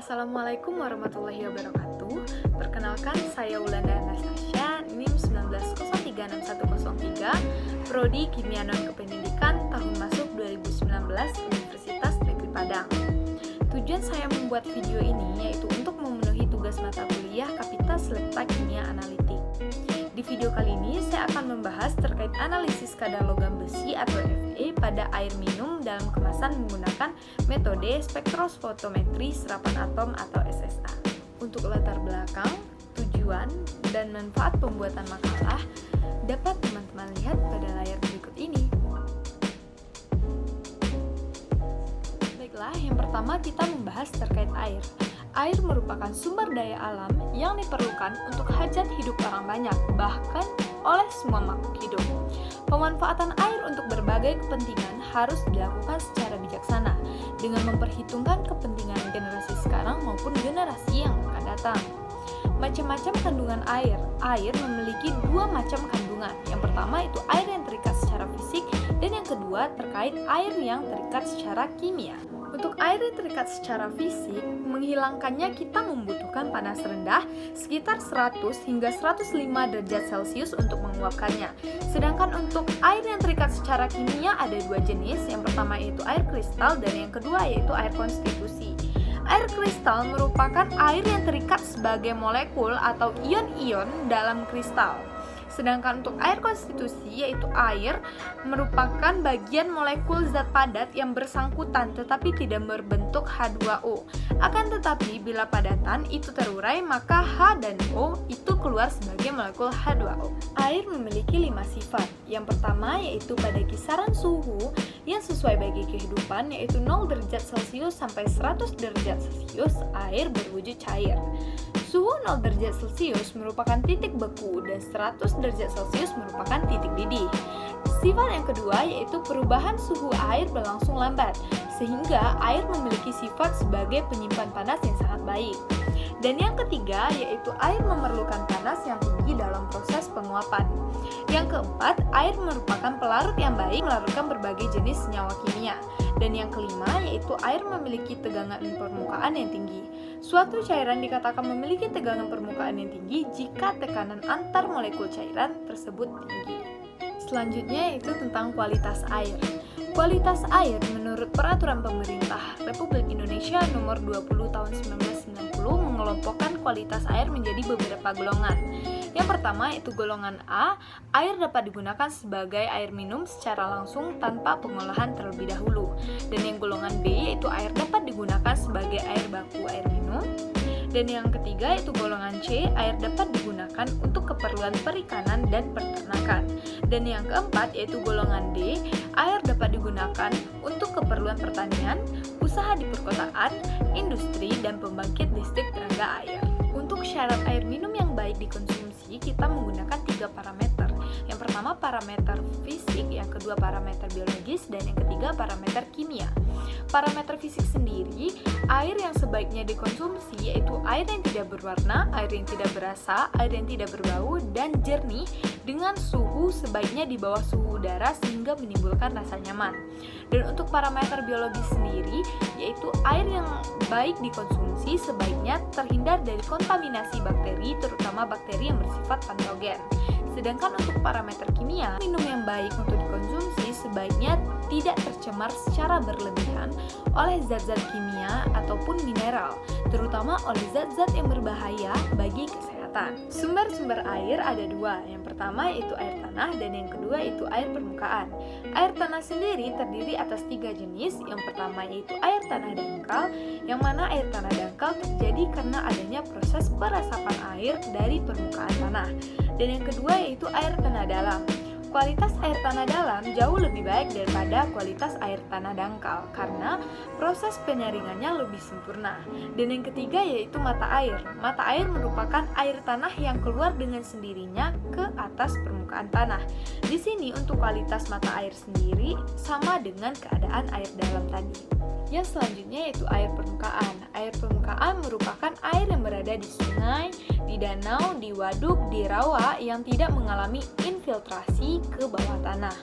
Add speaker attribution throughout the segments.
Speaker 1: Assalamualaikum warahmatullahi wabarakatuh. Perkenalkan, saya Wulandari Anastasia, NIM 19036103, Prodi Kimia Non-Kependidikan, tahun masuk 2019, Universitas Negeri Padang. Tujuan saya membuat video ini yaitu untuk memenuhi tugas mata kuliah Kapita Selecta Kimia Analitik. Di video kali ini saya akan membahas terkait analisis kadar logam besi atau Fe pada air minum dalam kemasan menggunakan metode spektrofotometri serapan atom atau SSA. Untuk latar belakang, tujuan, dan manfaat pembuatan makalah dapat teman-teman lihat pada layar berikut ini. Baiklah, yang pertama kita membahas terkait air. Air merupakan sumber daya alam yang diperlukan untuk hajat hidup orang banyak, bahkan oleh semua makhluk hidup. Pemanfaatan air untuk berbagai kepentingan harus dilakukan secara bijaksana, dengan memperhitungkan kepentingan generasi sekarang maupun generasi yang akan datang. Macam-macam kandungan air. Air memiliki dua macam kandungan. Yang pertama itu air yang terikat secara fisik, dan yang kedua terkait air yang terikat secara kimia. Untuk air yang terikat secara fisik, menghilangkannya kita membutuhkan panas rendah sekitar 100 hingga 105 derajat Celcius untuk menguapkannya. Sedangkan untuk air yang terikat secara kimia ada dua jenis, yang pertama yaitu air kristal dan yang kedua yaitu air konstitusi. Air kristal merupakan air yang terikat sebagai molekul atau ion-ion dalam kristal. Sedangkan untuk air konstitusi yaitu air merupakan bagian molekul zat padat yang bersangkutan tetapi tidak berbentuk H2O. Akan tetapi bila padatan itu terurai maka H dan O itu keluar sebagai molekul H2O. Air memiliki 5 sifat. Yang pertama yaitu pada kisaran suhu yang sesuai bagi kehidupan yaitu 0 derajat Celcius sampai 100 derajat Celcius air berwujud cair. Suhu 0 derajat Celcius merupakan titik beku dan 100 derajat Celcius merupakan titik didih. Sifat yang kedua yaitu perubahan suhu air berlangsung lambat, sehingga air memiliki sifat sebagai penyimpan panas yang sangat baik. Dan yang ketiga yaitu air memerlukan panas yang tinggi dalam proses penguapan. Yang keempat, air merupakan pelarut yang baik melarutkan berbagai jenis senyawa kimia. Dan yang kelima yaitu air memiliki tegangan permukaan yang tinggi. Suatu cairan dikatakan memiliki tegangan permukaan yang tinggi jika tekanan antar molekul cairan tersebut tinggi. Selanjutnya yaitu tentang kualitas air. Kualitas air menurut Peraturan Pemerintah Republik Indonesia Nomor 20 Tahun 1990 mengelompokkan kualitas air menjadi beberapa golongan. Yang pertama yaitu golongan A, air dapat digunakan sebagai air minum secara langsung tanpa pengolahan terlebih dahulu. Dan yang golongan B yaitu air dapat digunakan sebagai air baku air minum. Dan yang ketiga yaitu golongan C, air dapat digunakan untuk keperluan perikanan dan peternakan. Dan yang keempat yaitu golongan D, air dapat digunakan untuk keperluan pertanian, usaha di perkotaan, industri, dan pembangkit listrik tenaga air. Untuk syarat air minum yang baik dikonsumsi, kita menggunakan 3 parameter. Yang pertama parameter fisik, yang kedua parameter biologis, dan yang ketiga parameter kimia. Parameter fisik sendiri, air yang sebaiknya dikonsumsi yaitu air yang tidak berwarna, air yang tidak berasa, air yang tidak berbau, dan jernih dengan suhu sebaiknya di bawah suhu udara sehingga menimbulkan rasa nyaman. Dan untuk parameter biologis sendiri, yaitu air yang baik dikonsumsi sebaiknya terhindar dari kontaminasi bakteri, terutama bakteri yang bersifat patogen. Sedangkan untuk parameter kimia, minum yang baik untuk dikonsumsi sebaiknya tidak tercemar secara berlebihan oleh zat-zat kimia ataupun mineral, terutama oleh zat-zat yang berbahaya bagi kesehatan. Sumber-sumber air ada dua, yang pertama yaitu air tanah dan yang kedua yaitu air permukaan. Air tanah sendiri terdiri atas 3 jenis, yang pertama yaitu air tanah dangkal, yang mana air tanah dangkal terjadi karena adanya proses peresapan air dari permukaan tanah. Dan yang kedua yaitu air tanah dalam. Kualitas air tanah dalam jauh lebih baik daripada kualitas air tanah dangkal karena proses penyaringannya lebih sempurna. Dan yang ketiga yaitu mata air. Mata air merupakan air tanah yang keluar dengan sendirinya ke atas permukaan tanah. Di sini untuk kualitas mata air sendiri sama dengan keadaan air dalam tadi. Yang selanjutnya yaitu air permukaan. Air permukaan merupakan air yang berada di sungai, di danau, di waduk, di rawa yang tidak mengalami infiltrasi ke bawah tanah.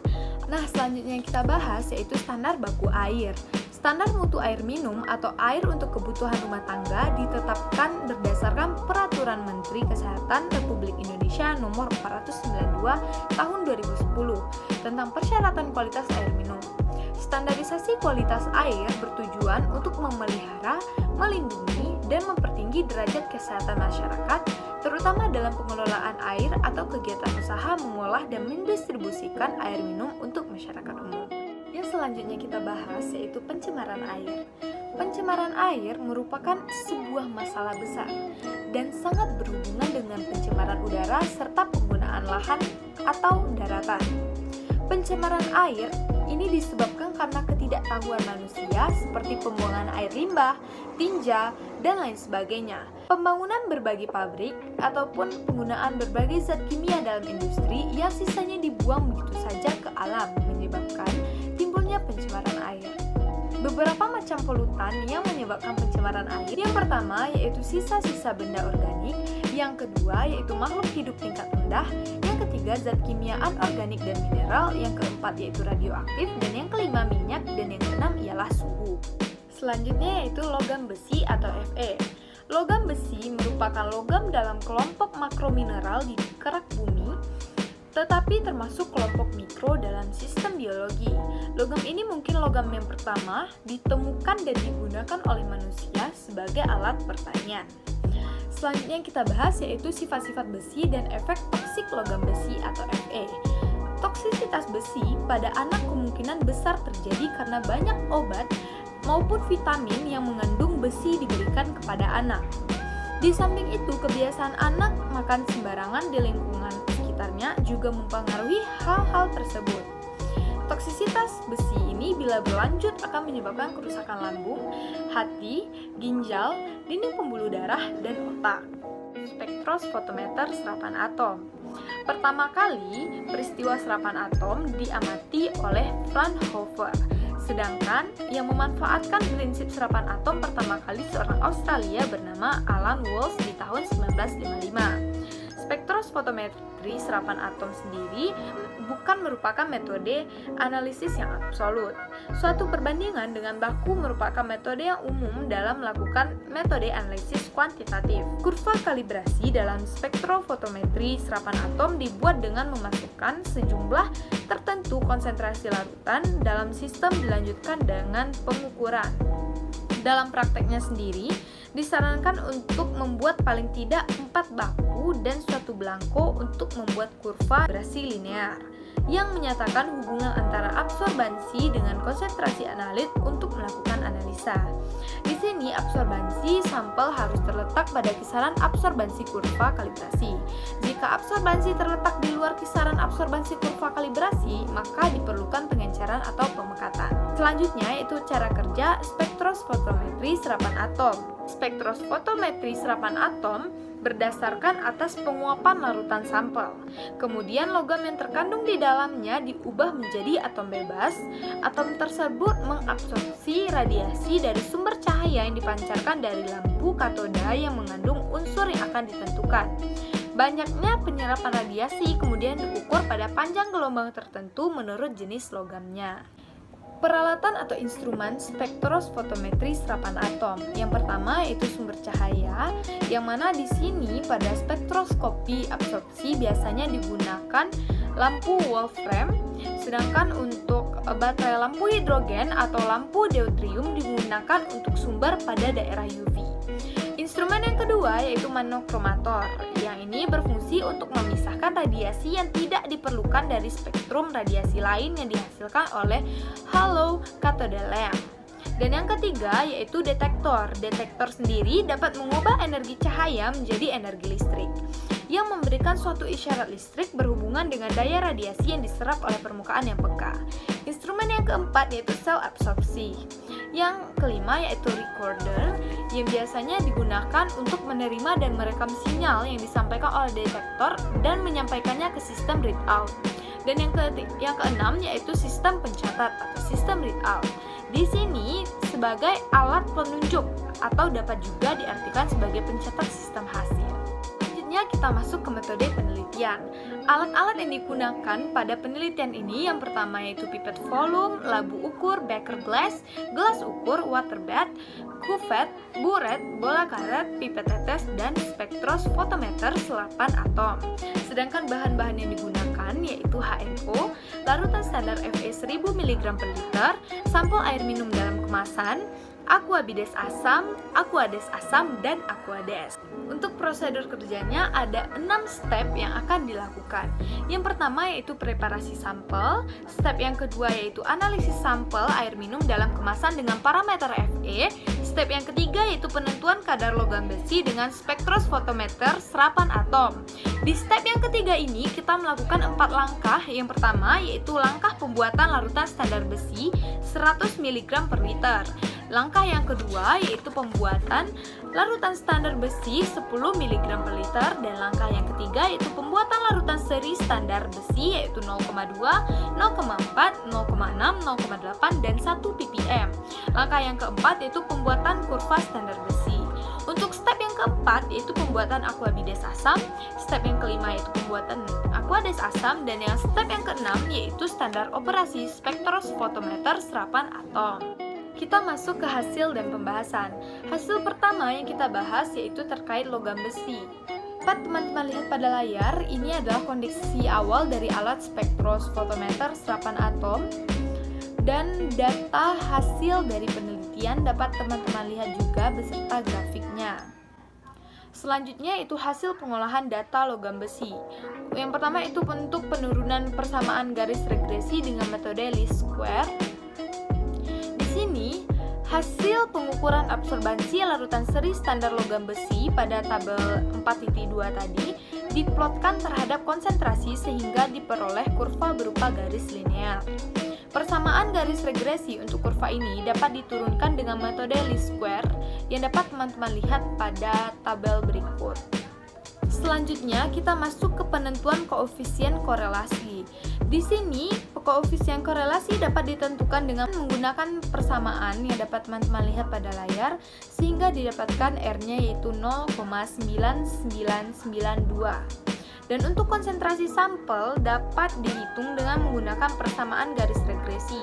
Speaker 1: Nah, selanjutnya yang kita bahas yaitu standar baku air. Standar mutu air minum atau air untuk kebutuhan rumah tangga ditetapkan berdasarkan Peraturan Menteri Kesehatan Republik Indonesia Nomor 492 Tahun 2010 tentang persyaratan kualitas air minum. Standarisasi kualitas air bertujuan untuk memelihara, melindungi, dan mempertinggi derajat kesehatan masyarakat, terutama dalam pengelolaan air atau kegiatan usaha mengolah dan mendistribusikan air minum untuk masyarakat umum. Yang selanjutnya kita bahas yaitu pencemaran air. Pencemaran air merupakan sebuah masalah besar dan sangat berhubungan dengan pencemaran udara serta penggunaan lahan atau daratan. Pencemaran air ini disebabkan karena ketidaktahuan manusia seperti pembuangan air limbah, tinja, dan lain sebagainya. Pembangunan berbagai pabrik ataupun penggunaan berbagai zat kimia dalam industri yang sisanya dibuang begitu saja ke alam menyebabkan timbulnya pencemaran air. Beberapa macam polutan yang menyebabkan pencemaran air. Yang pertama yaitu sisa-sisa benda organik, yang kedua yaitu makhluk hidup tingkat rendah, yang ketiga zat kimia anorganik dan mineral, yang keempat yaitu radioaktif, dan yang kelima minyak, dan yang keenam ialah suhu. Selanjutnya yaitu logam besi atau Fe. Logam besi merupakan logam dalam kelompok makromineral di kerak bumi, tetapi termasuk kelompok mikro dalam sistem biologi. Logam ini mungkin logam yang pertama ditemukan dan digunakan oleh manusia sebagai alat pertanian. Selanjutnya yang kita bahas yaitu sifat-sifat besi dan efek toksik logam besi atau Fe. Toksisitas besi pada anak kemungkinan besar terjadi karena banyak obat maupun vitamin yang mengandung besi diberikan kepada anak. Di samping itu, kebiasaan anak makan sembarangan di lingkungan sekitarnya juga mempengaruhi hal-hal tersebut. Toksisitas besi ini bila berlanjut akan menyebabkan kerusakan lambung, hati, ginjal, dinding pembuluh darah, dan otak. Spektrofotometer serapan atom. Pertama kali, peristiwa serapan atom diamati oleh Fraunhofer. Sedangkan yang memanfaatkan prinsip serapan atom pertama kali seorang Australia bernama Alan Walsh di tahun 1955. Spektrofotometri serapan atom sendiri bukan merupakan metode analisis yang absolut. Suatu perbandingan dengan baku merupakan metode yang umum dalam melakukan metode analisis kuantitatif. Kurva kalibrasi dalam spektrofotometri serapan atom dibuat dengan memasukkan sejumlah tertentu konsentrasi larutan dalam sistem dilanjutkan dengan pengukuran. Dalam prakteknya sendiri, disarankan untuk membuat paling tidak 4 baku dan suatu belangko untuk membuat kurva kalibrasi linear yang menyatakan hubungan antara absorbansi dengan konsentrasi analit untuk melakukan analisa. Di sini absorbansi sampel harus terletak pada kisaran absorbansi kurva kalibrasi. Jika absorbansi terletak di luar kisaran absorbansi kurva kalibrasi, maka diperlukan pengenceran atau pemekatan. Selanjutnya yaitu cara kerja spektrofotometri serapan atom. Spektrofotometri serapan atom berdasarkan atas penguapan larutan sampel. Kemudian logam yang terkandung di dalamnya diubah menjadi atom bebas. Atom tersebut mengabsorpsi radiasi dari sumber cahaya yang dipancarkan dari lampu katoda yang mengandung unsur yang akan ditentukan. Banyaknya penyerapan radiasi kemudian diukur pada panjang gelombang tertentu menurut jenis logamnya. Peralatan atau instrumen spektrofotometri serapan atom. Yang pertama yaitu sumber cahaya, yang mana di sini pada spektroskopi absorpsi biasanya digunakan lampu Wolfram, sedangkan untuk baterai lampu hidrogen atau lampu deuterium digunakan untuk sumber pada daerah UV. Instrumen yang kedua yaitu monokromator. Yang ini berfungsi untuk memisahkan radiasi yang tidak diperlukan dari spektrum radiasi lain yang dihasilkan oleh halo cathode lamp. Dan yang ketiga yaitu detektor. Detektor sendiri dapat mengubah energi cahaya menjadi energi listrik, yang memberikan suatu isyarat listrik berhubungan dengan daya radiasi yang diserap oleh permukaan yang peka. Instrumen yang keempat yaitu sel absorpsi. Yang kelima yaitu recorder, yang biasanya digunakan untuk menerima dan merekam sinyal yang disampaikan oleh detektor dan menyampaikannya ke sistem readout. Dan yang keenam yaitu sistem pencatat atau sistem readout. Di sini sebagai alat penunjuk atau dapat juga diartikan sebagai pencatat sistem hasil. Selanjutnya kita masuk ke metode penelitian. Alat-alat yang digunakan pada penelitian ini yang pertama yaitu pipet volume, labu ukur, beker glass, gelas ukur, water bath, cuvette, buret, bola karet, pipet tetes, dan spektrofotometer serapan atom. Sedangkan bahan-bahan yang digunakan yaitu HNO, larutan standar Fe 1000 mg per liter, sampel air minum dalam kemasan, aquabides asam, aquades asam, dan aquades. Untuk prosedur kerjanya ada 6 step yang akan dilakukan. Yang pertama yaitu preparasi sampel, step yang kedua yaitu analisis sampel air minum dalam kemasan dengan parameter Fe, step yang ketiga yaitu penentuan kadar logam besi dengan spektrofotometer serapan atom. Di step yang ketiga ini kita melakukan 4 langkah. Yang pertama yaitu langkah pembuatan larutan standar besi 100 mg per liter. Langkah yang kedua yaitu pembuatan larutan standar besi 10 mg per liter, dan langkah yang ketiga yaitu pembuatan larutan seri standar besi yaitu 0,2, 0,4, 0,6, 0,8 dan 1 ppm. Langkah yang keempat yaitu pembuatan kurva standar besi. Untuk step yang keempat yaitu pembuatan aquabides asam, step yang kelima yaitu pembuatan aquades asam, dan yang step yang keenam yaitu standar operasi spektrofotometer serapan atom. Kita masuk ke hasil dan pembahasan. Hasil pertama yang kita bahas yaitu terkait logam besi. Dapat teman-teman lihat pada layar, ini adalah kondisi awal dari alat spektrofotometer serapan atom, dan data hasil dari penelitian dapat teman-teman lihat juga beserta grafiknya. Selanjutnya itu hasil pengolahan data logam besi. Yang pertama itu bentuk penurunan persamaan garis regresi dengan metode least square. Sini, hasil pengukuran absorbansi larutan seri standar logam besi pada tabel 4.2 tadi diplotkan terhadap konsentrasi sehingga diperoleh kurva berupa garis linear. Persamaan garis regresi untuk kurva ini dapat diturunkan dengan metode least square yang dapat teman-teman lihat pada tabel berikut. Selanjutnya kita masuk ke penentuan koefisien korelasi. Di sini koefisien korelasi dapat ditentukan dengan menggunakan persamaan yang dapat teman-teman lihat pada layar sehingga didapatkan R-nya yaitu 0,9992. Dan untuk konsentrasi sampel dapat dihitung dengan menggunakan persamaan garis regresi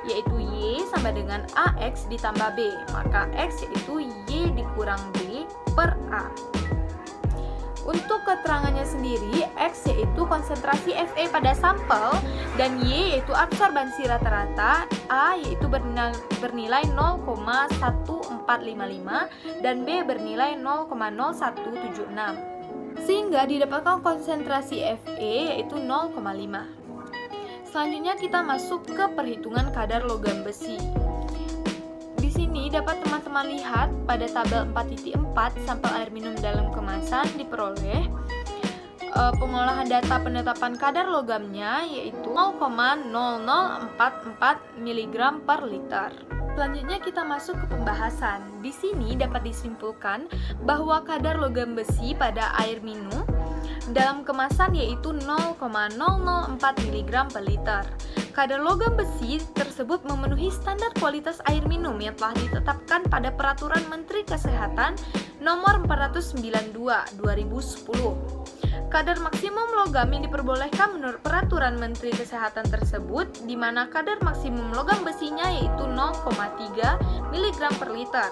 Speaker 1: yaitu Y sama dengan AX ditambah B, maka X yaitu Y dikurang B per A. Untuk keterangannya sendiri, X yaitu konsentrasi Fe pada sampel, dan Y yaitu absorbansi rata-rata, A yaitu bernilai 0,1455 dan B bernilai 0,0176. Sehingga didapatkan konsentrasi Fe yaitu 0,5. Selanjutnya kita masuk ke perhitungan kadar logam besi. Di sini dapat teman-teman lihat pada tabel 4.4 sampel air minum dalam kemasan diperoleh pengolahan data penetapan kadar logamnya yaitu 0,0044 mg per liter. Selanjutnya kita masuk ke pembahasan. Di sini dapat disimpulkan bahwa kadar logam besi pada air minum dalam kemasan yaitu 0,004 mg per liter. Kadar logam besi tersebut memenuhi standar kualitas air minum yang telah ditetapkan pada Peraturan Menteri Kesehatan Nomor 492/2010. Kadar maksimum logam yang diperbolehkan menurut Peraturan Menteri Kesehatan tersebut, di mana kadar maksimum logam besinya yaitu 0,3 mg per liter.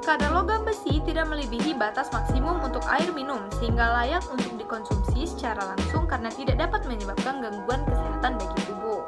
Speaker 1: Kadar logam besi tidak melebihi batas maksimum untuk air minum sehingga layak untuk dikonsumsi secara langsung karena tidak dapat menyebabkan gangguan kesehatan bagi tubuh.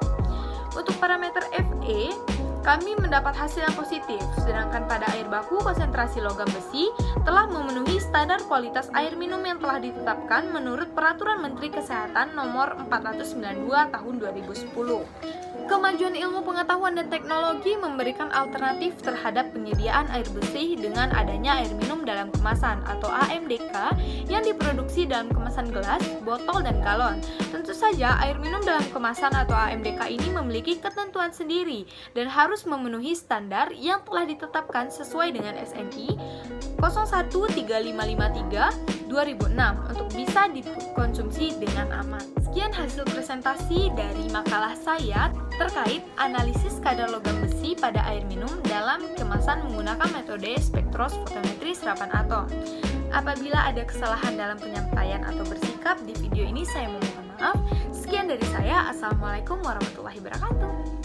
Speaker 1: Untuk parameter Fe, kami mendapat hasil yang positif, sedangkan pada air baku konsentrasi logam besi telah memenuhi standar kualitas air minum yang telah ditetapkan menurut Peraturan Menteri Kesehatan Nomor 492 Tahun 2010. Kemajuan ilmu pengetahuan dan teknologi memberikan alternatif terhadap penyediaan air bersih dengan adanya air minum dalam kemasan atau AMDK yang diproduksi dalam kemasan gelas, botol, dan galon. Tentu saja air minum dalam kemasan atau AMDK ini memiliki ketentuan sendiri dan harus memenuhi standar yang telah ditetapkan sesuai dengan SNI 013553/2006 untuk bisa dikonsumsi dengan aman. Sekian hasil presentasi dari makalah saya terkait analisis kadar logam besi pada air minum dalam kemasan pemanasan menggunakan metode spektrofotometri serapan atom. Apabila ada kesalahan dalam penyampaian atau bersikap di video ini, saya memohon maaf. Sekian dari saya. Assalamualaikum warahmatullahi wabarakatuh.